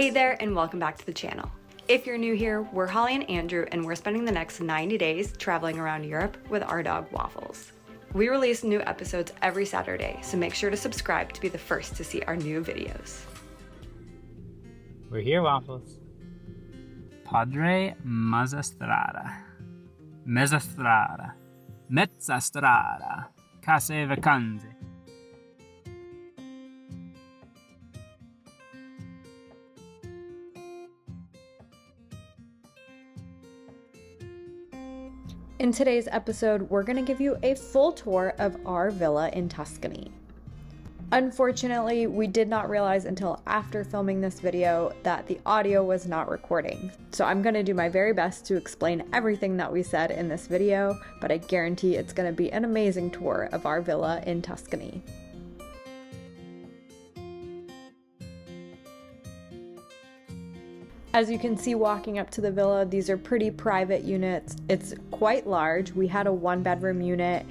Hey there, and welcome back to the channel. If you're new here, we're Holly and Andrew, and we're spending the next 90 days traveling around Europe with our dog Waffles. We release new episodes every Saturday, so make sure to subscribe to be the first to see our new videos. We're here, Waffles. Podere Mezzastrada. Mezzastrada. Case vacanze. In today's episode, we're going to give you a full tour of our villa in Tuscany. Unfortunately, we did not realize until after filming this video that the audio was not recording. So I'm going to do my very best to explain everything that we said in this video, but I guarantee it's going to be an amazing tour of our villa in Tuscany. As you can see walking up to the villa, these are pretty private units. It's quite large. We had a 1-bedroom unit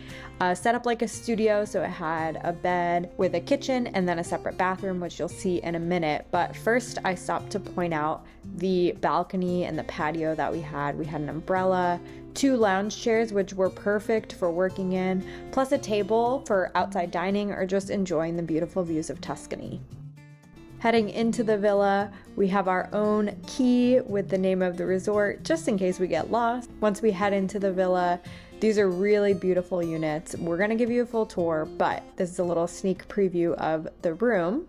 set up like a studio, so it had a bed with a kitchen and then a separate bathroom, which you'll see in a minute. But first I stopped to point out the balcony and the patio that we had. We had an umbrella, 2 lounge chairs, which were perfect for working in, plus a table for outside dining or just enjoying the beautiful views of Tuscany. Heading into the villa, we have our own key with the name of the resort, just in case we get lost. Once we head into the villa, these are really beautiful units. We're gonna give you a full tour, but this is a little sneak preview of the room.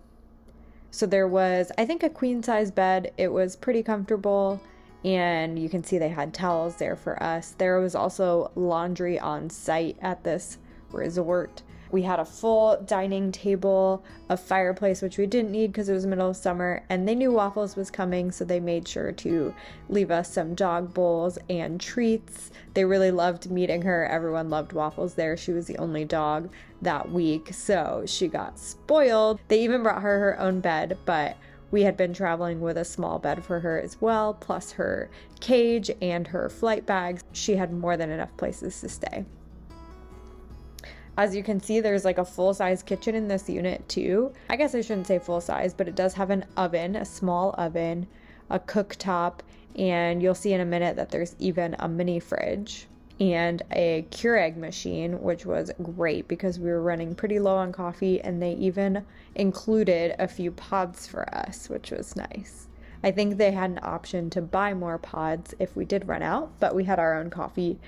So there was, I think, a queen size bed. It was pretty comfortable, and you can see they had towels there for us. There was also laundry on site at this resort. We had a full dining table, a fireplace, which we didn't need because it was the middle of summer, and they knew Waffles was coming, so they made sure to leave us some dog bowls and treats. They really loved meeting her. Everyone loved Waffles there. She was the only dog that week, so she got spoiled. They even brought her own bed, but we had been traveling with a small bed for her as well, plus her cage and her flight bags. She had more than enough places to stay. As you can see, there's like a full-size kitchen in this unit too. I guess I shouldn't say full-size, but it does have an oven, a small oven, a cooktop, and you'll see in a minute that there's even a mini fridge and a Keurig machine, which was great because we were running pretty low on coffee, and they even included a few pods for us, which was nice. I think they had an option to buy more pods if we did run out, but we had our own coffee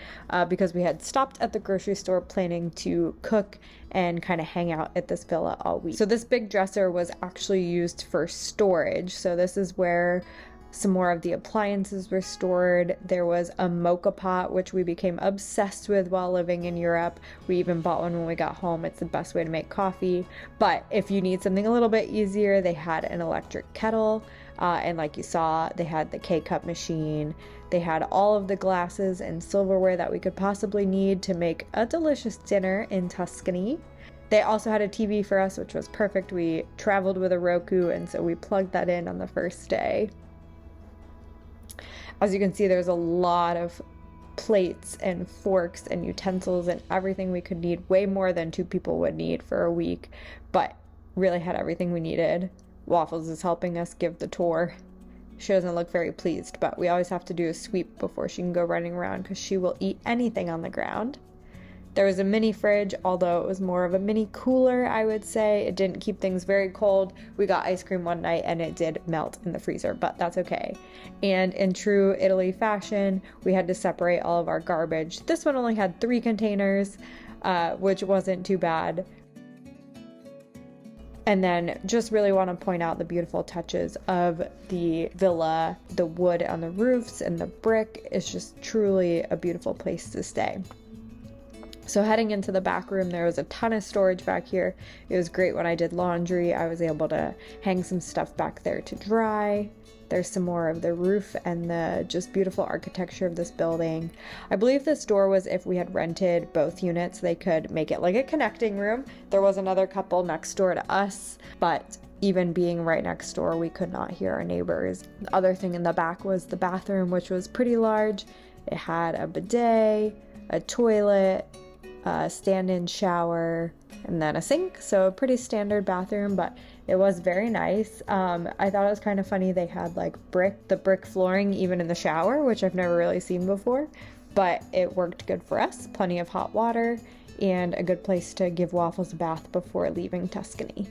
because we had stopped at the grocery store planning to cook and kind of hang out at this villa all week. So this big dresser was actually used for storage. So this is where some more of the appliances were stored. There was a mocha pot, which we became obsessed with while living in Europe. We even bought one when we got home. It's the best way to make coffee. But if you need something a little bit easier, they had an electric kettle. And like you saw, they had the K-cup machine. They had all of the glasses and silverware that we could possibly need to make a delicious dinner in Tuscany. They also had a TV for us, which was perfect. We traveled with a Roku, and so we plugged that in on the first day. As you can see, there's a lot of plates and forks and utensils and everything we could need, way more than 2 people would need for a week, but really had everything we needed. Waffles is helping us give the tour. She doesn't look very pleased, but we always have to do a sweep before she can go running around because she will eat anything on the ground. There was a mini fridge, although it was more of a mini cooler, I would say. It didn't keep things very cold. We got ice cream one night and it did melt in the freezer, but that's okay. And in true Italy fashion, we had to separate all of our garbage. This one only had 3 containers, which wasn't too bad. And then just really want to point out the beautiful touches of the villa. The wood on the roofs and the brick is just truly a beautiful place to stay. So heading into the back room, there was a ton of storage back here. It was great when I did laundry. I was able to hang some stuff back there to dry. There's some more of the roof and the just beautiful architecture of this building. I believe this door was if we had rented both units, they could make it like a connecting room. There was another couple next door to us, but even being right next door, we could not hear our neighbors. The other thing in the back was the bathroom, which was pretty large. It had a bidet, a toilet, a stand-in shower, and then a sink. So a pretty standard bathroom, but It was very nice. I thought it was kind of funny they had like the brick flooring even in the shower, which I've never really seen before, but it worked good for us. Plenty of hot water and a good place to give Waffles a bath before leaving Tuscany.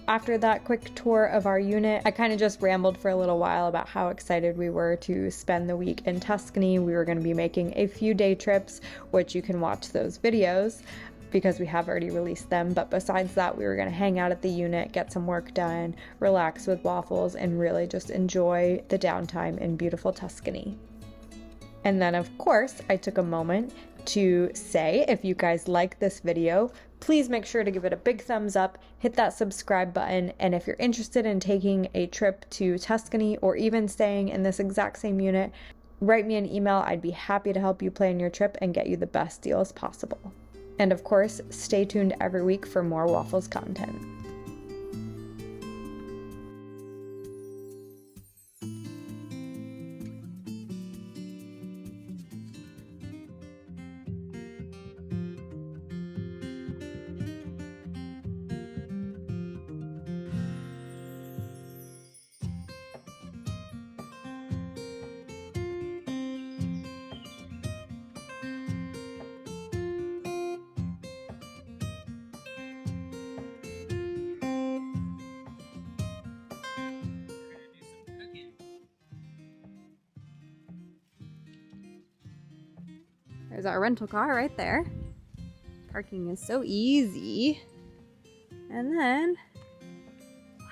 After that quick tour of our unit, I kind of just rambled for a little while about how excited we were to spend the week in Tuscany. We were going to be making a few day trips, which you can watch those videos because we have already released them. But besides that, we were going to hang out at the unit, get some work done, relax with Waffles, and really just enjoy the downtime in beautiful Tuscany. And then, of course, I took a moment to say, if you guys like this video, please make sure to give it a big thumbs up, hit that subscribe button, and if you're interested in taking a trip to Tuscany or even staying in this exact same unit, write me an email. I'd be happy to help you plan your trip and get you the best deals possible. And of course, stay tuned every week for more Waffles content. There's our rental car right there. Parking is so easy. And then, voila.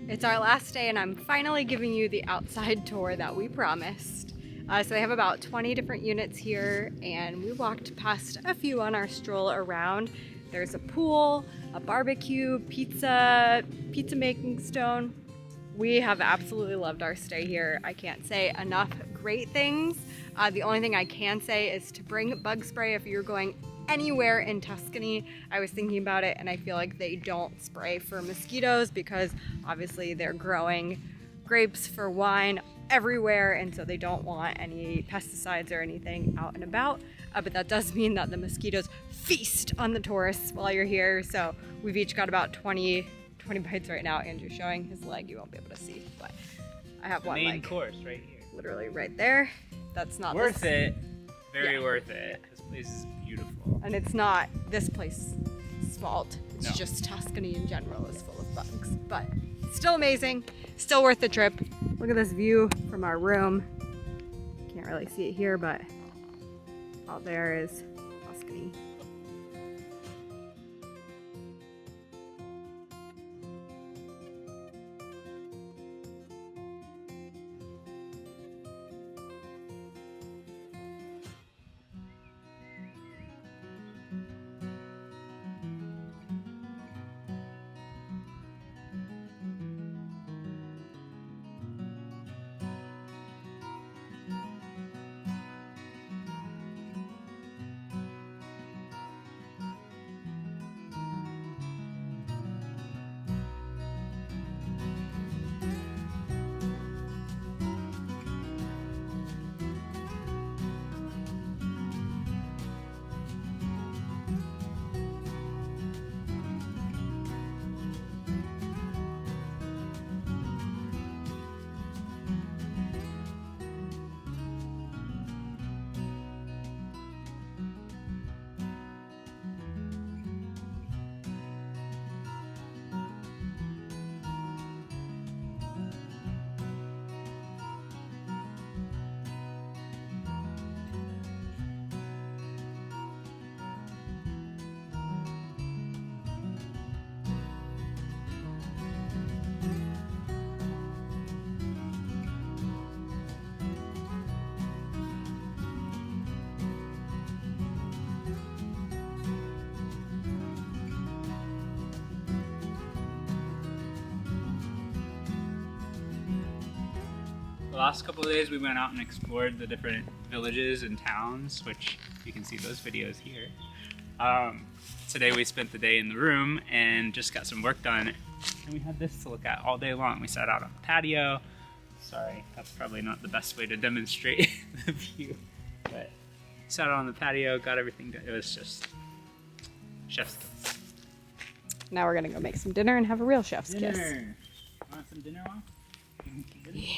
It's our last day and I'm finally giving you the outside tour that we promised. So they have about 20 different units here and we walked past a few on our stroll around. There's a pool, a barbecue, pizza making stone. We have absolutely loved our stay here. I can't say enough great things. The only thing I can say is to bring bug spray if you're going anywhere in Tuscany. I was thinking about it and I feel like they don't spray for mosquitoes because obviously they're growing grapes for wine everywhere and so they don't want any pesticides or anything out and about. But that does mean that the mosquitoes feast on the tourists while you're here. So we've each got about 20 bites right now. Andrew's showing his leg. You won't be able to see, but I have one main leg. course right here. Literally right there. That's not worth it. Very worth it. This place is beautiful. And it's not this place's fault. It's No. just Tuscany in general is full of bugs. But still amazing. Still worth the trip. Look at this view from our room. Can't really see it here, but out there is Tuscany. The last couple of days we went out and explored the different villages and towns, which you can see those videos here. Today we spent the day in the room and just got some work done, and we had this to look at all day long. We sat out on the patio. Sorry, that's probably not the best way to demonstrate the view, but sat on the patio, got everything done. It was just chef's kiss. Now we're gonna go make some dinner and have a real chef's kiss. Dinner. Want some dinner, Mom? Yeah.